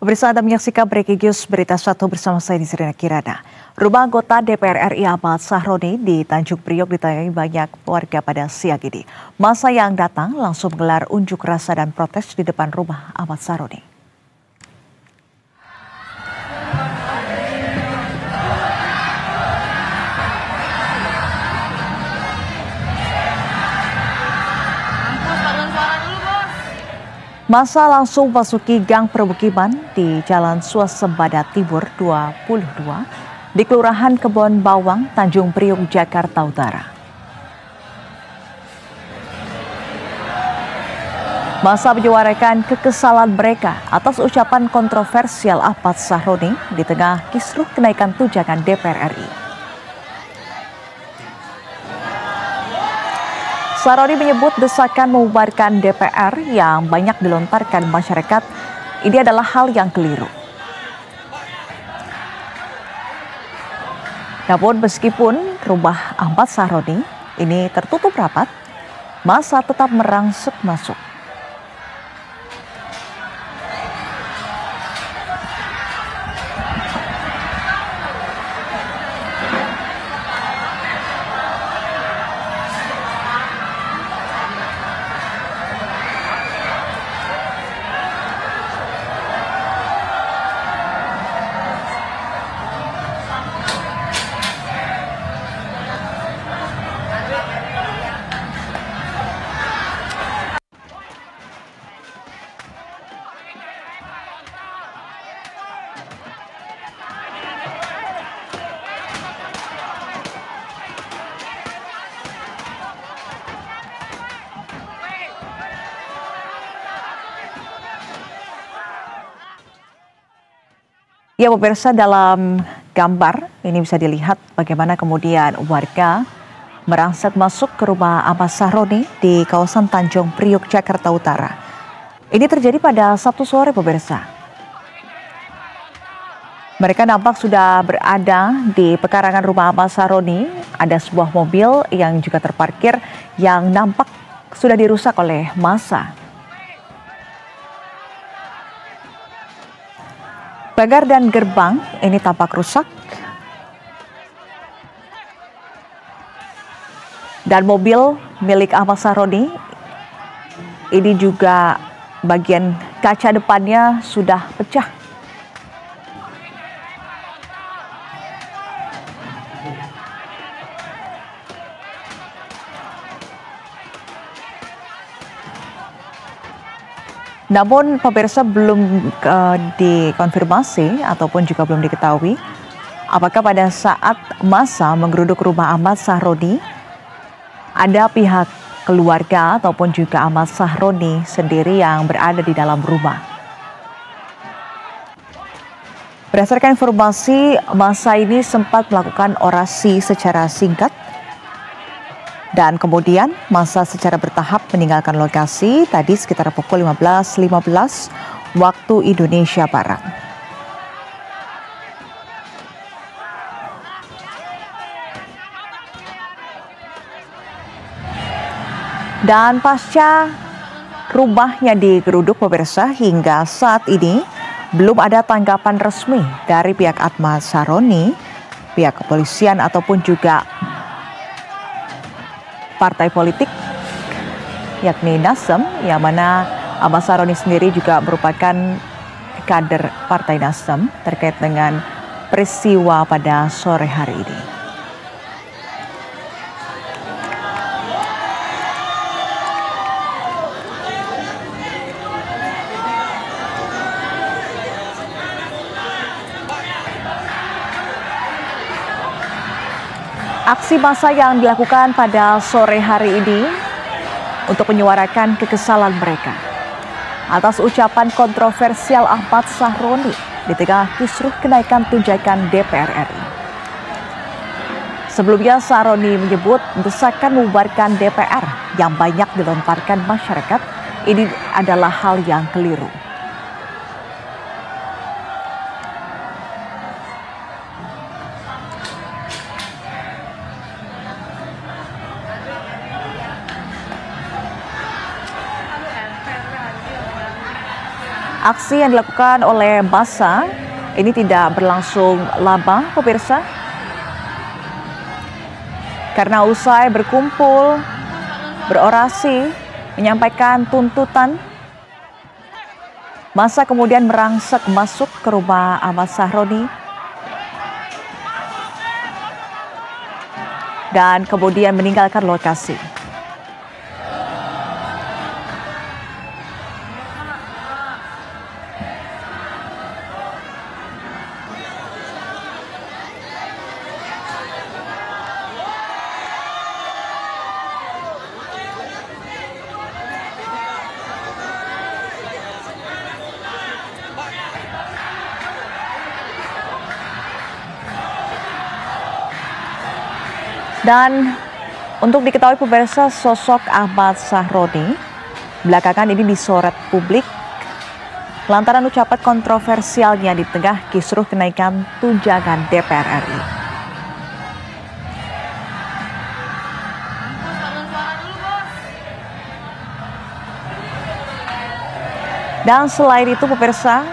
Pemirsa, Anda menyaksikan Breaking News Berita 1 bersama saya Nisrina Kirana. Rumah anggota DPR RI Ahmad Sahroni di Tanjung Priok didatangi banyak warga pada siang ini. Masa yang datang langsung menggelar unjuk rasa dan protes di depan rumah Ahmad Sahroni. Masa langsung masuki gang permukiman di Jalan Swasembada Timur 22 di Kelurahan Kebon Bawang, Tanjung Priok, Jakarta Utara. Masa menyuarakan kekesalan mereka atas ucapan kontroversial Ahmad Sahroni di tengah kisruh kenaikan tunjangan DPR RI. Sahroni menyebut desakan membubarkan DPR yang banyak dilontarkan masyarakat ini adalah hal yang keliru. Namun meskipun rumah Ahmad Sahroni ini tertutup rapat, massa tetap merangsek masuk. Ya pemirsa, dalam gambar ini bisa dilihat bagaimana kemudian warga merangsek masuk ke rumah Ahmad Sahroni di kawasan Tanjung Priok, Jakarta Utara. Ini terjadi pada Sabtu sore pemirsa. Mereka nampak sudah berada di pekarangan rumah Ahmad Sahroni. Ada sebuah mobil yang juga terparkir yang nampak sudah dirusak oleh massa. Pagar dan gerbang ini tampak rusak. Dan mobil milik Ahmad Sahroni ini juga bagian kaca depannya sudah pecah. Namun pemirsa belum dikonfirmasi ataupun juga belum diketahui apakah pada saat massa menggeruduk rumah Ahmad Sahroni ada pihak keluarga ataupun juga Ahmad Sahroni sendiri yang berada di dalam rumah. Berdasarkan informasi, massa ini sempat melakukan orasi secara singkat dan kemudian massa secara bertahap meninggalkan lokasi tadi sekitar pukul 15.15 waktu Indonesia Barat. Dan pasca rumahnya digeruduk pemirsa, hingga saat ini belum ada tanggapan resmi dari pihak Ahmad Sahroni, pihak kepolisian ataupun juga partai politik yakni Nasdem, yang mana Ahmad Sahroni sendiri juga merupakan kader Partai Nasdem terkait dengan peristiwa pada sore hari ini. Aksi massa yang dilakukan pada sore hari ini untuk menyuarakan kekesalan mereka atas ucapan kontroversial Ahmad Sahroni di tengah kisruh kenaikan tunjangan DPR RI. Sebelumnya Sahroni menyebut desakan membubarkan DPR yang banyak dilontarkan masyarakat ini adalah hal yang keliru. Aksi yang dilakukan oleh massa ini tidak berlangsung lama, pemirsa. Karena usai berkumpul, berorasi, menyampaikan tuntutan, massa kemudian merangsek masuk ke rumah Ahmad Sahroni dan kemudian meninggalkan lokasi. Dan untuk diketahui pemirsa, sosok Ahmad Sahroni belakangan ini disorot publik lantaran ucapan kontroversialnya di tengah kisruh kenaikan tunjangan DPR RI. Dan selain itu pemirsa,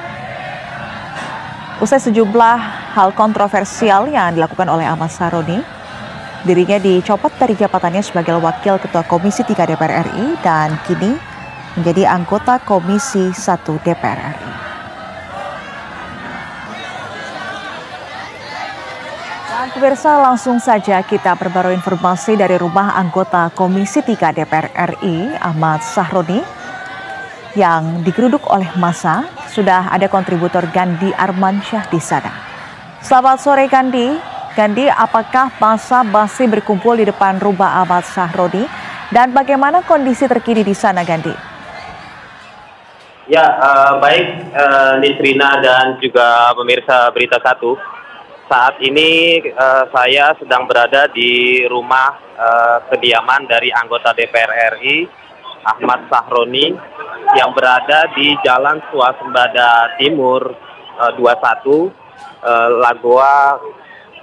usai sejumlah hal kontroversial yang dilakukan oleh Ahmad Sahroni, dirinya dicopot dari jabatannya sebagai Wakil Ketua Komisi 3 DPR RI dan kini menjadi anggota Komisi 1 DPR RI. Dan pemirsa, langsung saja kita perbarui informasi dari rumah anggota Komisi 3 DPR RI Ahmad Sahroni yang digeruduk oleh massa. Sudah ada kontributor Gandhi Armansyah di sana. Selamat sore Gandhi. Gandhi, apakah massa masih berkumpul di depan rumah Ahmad Sahroni dan bagaimana kondisi terkini di sana, Gandhi? Ya, baik Nisrina dan juga pemirsa Berita Satu. Saat ini saya sedang berada di rumah kediaman dari anggota DPR RI Ahmad Sahroni yang berada di Jalan Swasembada Timur 21 Lagoa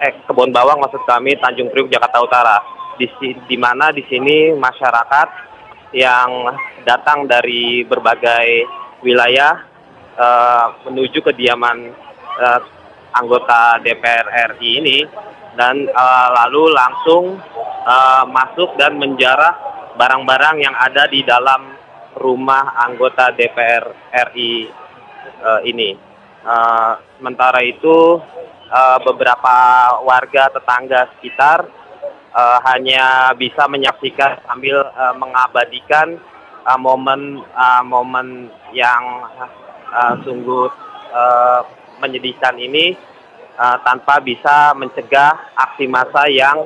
Kebon Bawang, maksud kami, Tanjung Priuk, Jakarta Utara. Di mana di sini masyarakat yang datang dari berbagai wilayah menuju kediaman anggota DPR RI ini dan lalu langsung masuk dan menjarah barang-barang yang ada di dalam rumah anggota DPR RI ini. Sementara itu beberapa warga tetangga sekitar hanya bisa menyaksikan sambil mengabadikan momen yang sungguh menyedihkan ini tanpa bisa mencegah aksi massa yang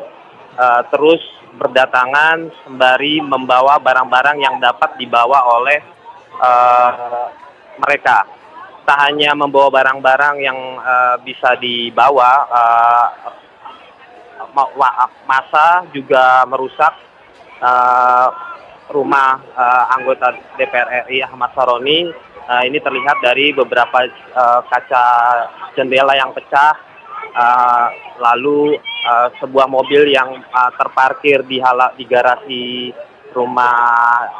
terus berdatangan sembari membawa barang-barang yang dapat dibawa oleh mereka. Tak hanya membawa barang-barang yang bisa dibawa, massa juga merusak rumah anggota DPR RI Ahmad Sahroni. Ini terlihat dari beberapa kaca jendela yang pecah, lalu sebuah mobil yang terparkir di garasi rumah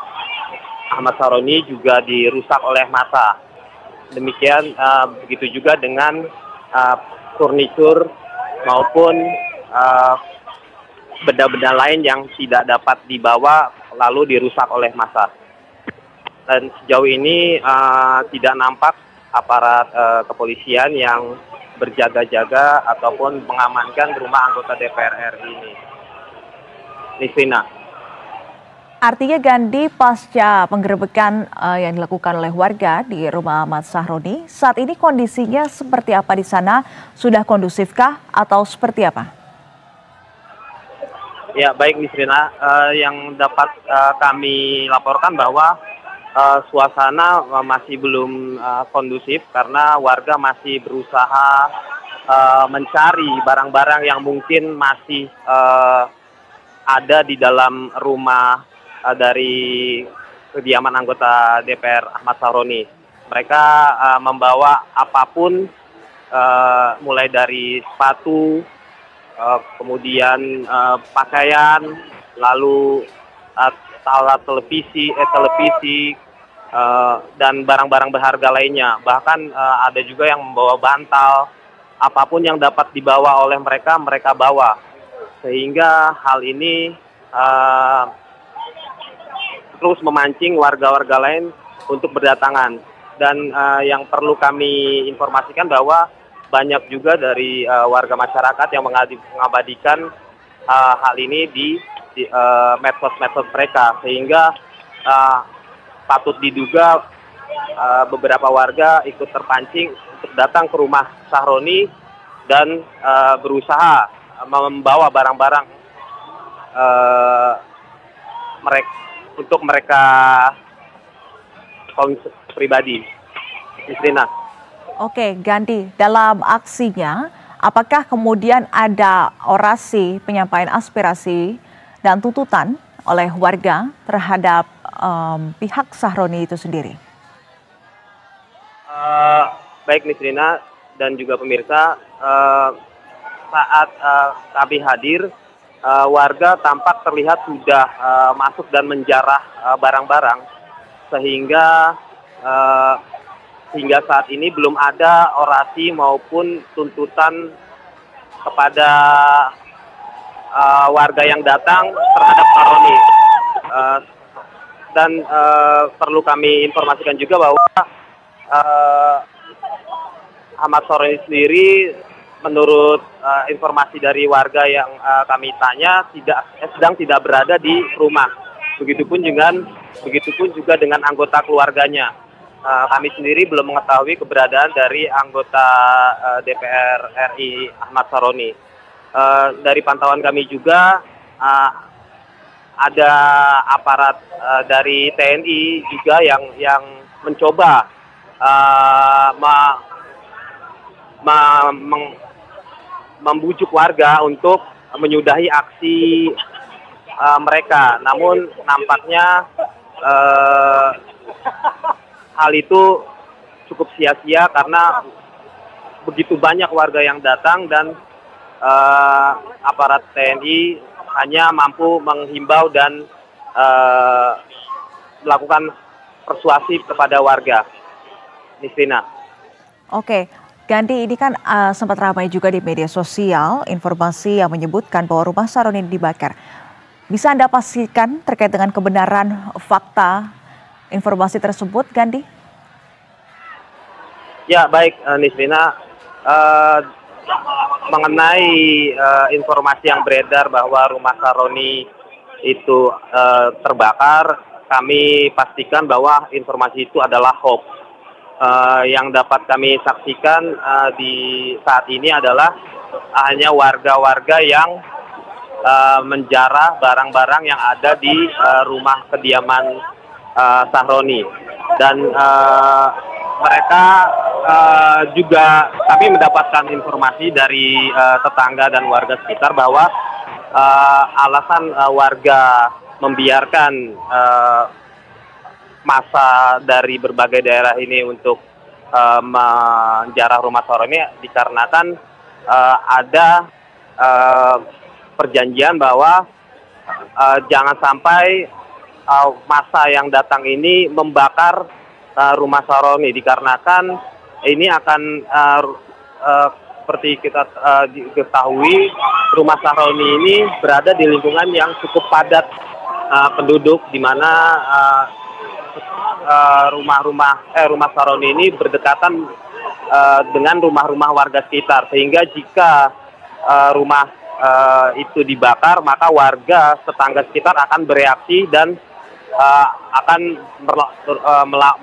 Ahmad Sahroni juga dirusak oleh massa. Demikian begitu juga dengan furnitur maupun benda-benda lain yang tidak dapat dibawa lalu dirusak oleh massa. Dan sejauh ini tidak nampak aparat kepolisian yang berjaga-jaga ataupun mengamankan rumah anggota DPR RI ini. Nisrina. Artinya Gandhi, pasca penggerebekan yang dilakukan oleh warga di rumah Ahmad Sahroni, saat ini kondisinya seperti apa di sana? Sudah kondusifkah atau seperti apa? Ya, baik Nisrina, yang dapat kami laporkan bahwa suasana masih belum kondusif karena warga masih berusaha mencari barang-barang yang mungkin masih ada di dalam rumah dari kediaman anggota DPR Ahmad Sahroni. Mereka membawa apapun, mulai dari sepatu, kemudian pakaian, lalu alat televisi, dan barang-barang berharga lainnya. Bahkan ada juga yang membawa bantal, apapun yang dapat dibawa oleh mereka, mereka bawa. Sehingga hal ini terus memancing warga-warga lain untuk berdatangan. Dan yang perlu kami informasikan bahwa banyak juga dari warga masyarakat yang mengabadikan hal ini di medsos-medsos mereka, sehingga patut diduga beberapa warga ikut terpancing untuk datang ke rumah Sahroni dan berusaha membawa barang-barang untuk mereka pribadi. Istrina. Oke, Gandhi, dalam aksinya, apakah kemudian ada orasi penyampaian aspirasi dan tuntutan oleh warga terhadap pihak Sahroni itu sendiri? Baik Nisrina dan juga pemirsa, saat kami hadir, warga tampak terlihat sudah masuk dan menjarah barang-barang, sehingga hingga saat ini belum ada orasi maupun tuntutan kepada warga yang datang terhadap Sahroni. Dan perlu kami informasikan juga bahwa Ahmad Sahroni sendiri, menurut informasi dari warga yang kami tanya, sedang tidak berada di rumah. Begitupun juga dengan anggota keluarganya. Kami sendiri belum mengetahui keberadaan dari anggota DPR RI Ahmad Sahroni. Dari pantauan kami juga ada aparat dari TNI juga yang mencoba membujuk warga untuk menyudahi aksi mereka. Namun nampaknya hal itu cukup sia-sia karena begitu banyak warga yang datang dan aparat TNI hanya mampu menghimbau dan melakukan persuasif kepada warga. Nisrina. Oke, Gandhi, ini kan sempat ramai juga di media sosial informasi yang menyebutkan bahwa rumah Sahroni dibakar. Bisa Anda pastikan terkait dengan kebenaran fakta informasi tersebut, Gandhi? Ya, baik Nisrina. Mengenai informasi yang beredar bahwa rumah Sahroni itu terbakar, kami pastikan bahwa informasi itu adalah hoax. Yang dapat kami saksikan di saat ini adalah hanya warga-warga yang menjarah barang-barang yang ada di rumah kediaman Sahroni, dan mereka juga kami mendapatkan informasi dari tetangga dan warga sekitar bahwa alasan warga membiarkan massa dari berbagai daerah ini untuk menjarah rumah Sahroni dikarenakan ada perjanjian bahwa jangan sampai massa yang datang ini membakar rumah Sahroni, dikarenakan ini akan seperti kita diketahui, rumah Sahroni ini berada di lingkungan yang cukup padat penduduk, di mana rumah Sahroni ini berdekatan dengan rumah-rumah warga sekitar, sehingga jika rumah itu dibakar, maka warga tetangga sekitar akan bereaksi dan akan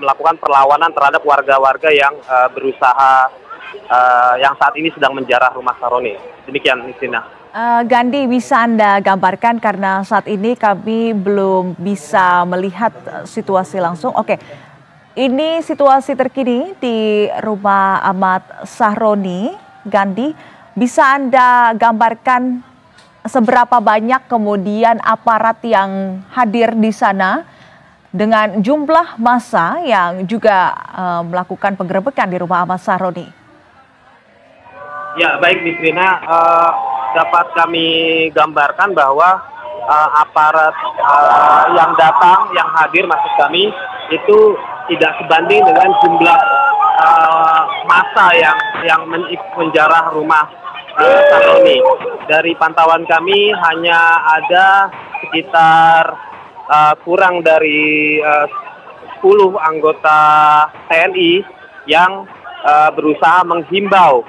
melakukan perlawanan terhadap warga-warga yang berusaha yang saat ini sedang menjarah rumah Sahroni. Demikian, Nisrina. Gandhi, bisa Anda gambarkan karena saat ini kami belum bisa melihat situasi langsung. Oke, ini situasi terkini di rumah Ahmad Sahroni. Gandhi, bisa Anda gambarkan seberapa banyak kemudian aparat yang hadir di sana dengan jumlah massa yang juga melakukan penggerebekan di rumah Ahmad Sahroni? Ya, baik Nisrina, dapat kami gambarkan bahwa aparat yang datang, yang hadir maksud kami, itu tidak sebanding dengan jumlah massa yang menjarah rumah Sahroni. Dari pantauan kami hanya ada sekitar kurang dari 10 anggota TNI yang berusaha menghimbau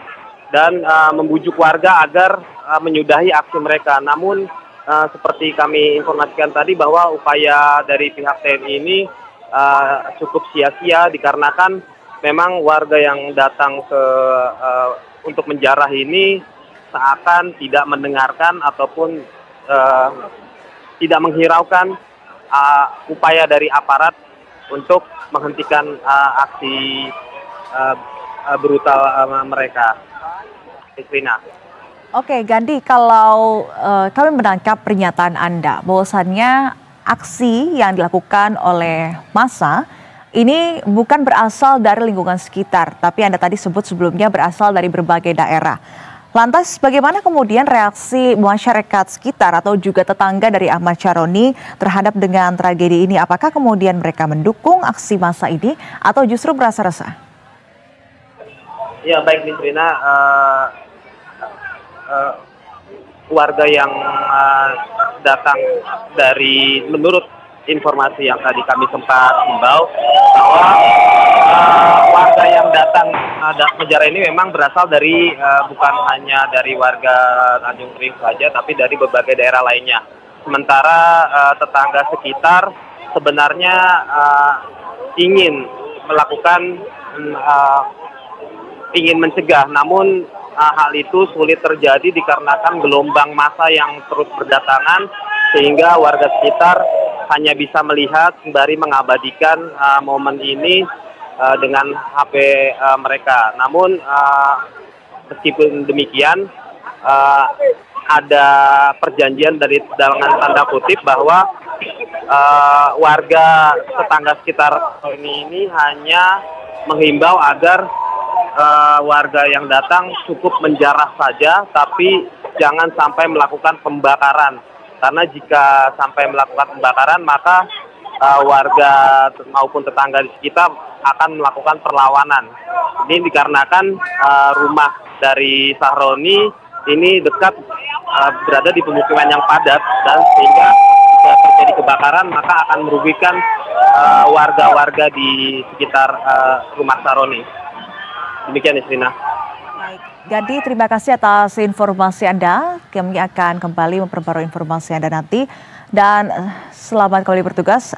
dan membujuk warga agar menyudahi aksi mereka. Namun seperti kami informasikan tadi bahwa upaya dari pihak TNI ini cukup sia-sia dikarenakan memang warga yang datang untuk menjarah ini seakan tidak mendengarkan ataupun tidak menghiraukan upaya dari aparat untuk menghentikan aksi brutal mereka. Isrina. Oke, Gandhi, kalau kami menangkap pernyataan Anda bahwasannya aksi yang dilakukan oleh massa ini bukan berasal dari lingkungan sekitar, tapi Anda tadi sebut sebelumnya berasal dari berbagai daerah. Lantas bagaimana kemudian reaksi masyarakat sekitar atau juga tetangga dari Ahmad Syaroni terhadap dengan tragedi ini? Apakah kemudian mereka mendukung aksi massa ini atau justru merasa resah? Ya baik Nisrina, warga yang datang dari menurut informasi yang tadi kami sempat himbau bahwa warga yang datang menjarah ini memang berasal dari bukan hanya dari warga Tanjung Priok saja, tapi dari berbagai daerah lainnya. Sementara tetangga sekitar sebenarnya ingin melakukan, ingin mencegah, namun hal itu sulit terjadi dikarenakan gelombang massa yang terus berdatangan, sehingga warga sekitar hanya bisa melihat sembari mengabadikan momen ini dengan HP mereka. Namun meskipun demikian ada perjanjian dari dalam tanda kutip bahwa warga tetangga sekitar ini hanya menghimbau agar warga yang datang cukup menjarah saja, tapi jangan sampai melakukan pembakaran. Karena jika sampai melakukan pembakaran, maka warga maupun tetangga di sekitar akan melakukan perlawanan. Ini dikarenakan rumah dari Sahroni ini dekat berada di pemukiman yang padat, dan sehingga jika terjadi kebakaran maka akan merugikan warga-warga di sekitar rumah Sahroni. Demikian Isrina. Baik, Gandhi, terima kasih atas informasi Anda. Kami akan kembali memperbarui informasi Anda nanti. Dan selamat kembali bertugas.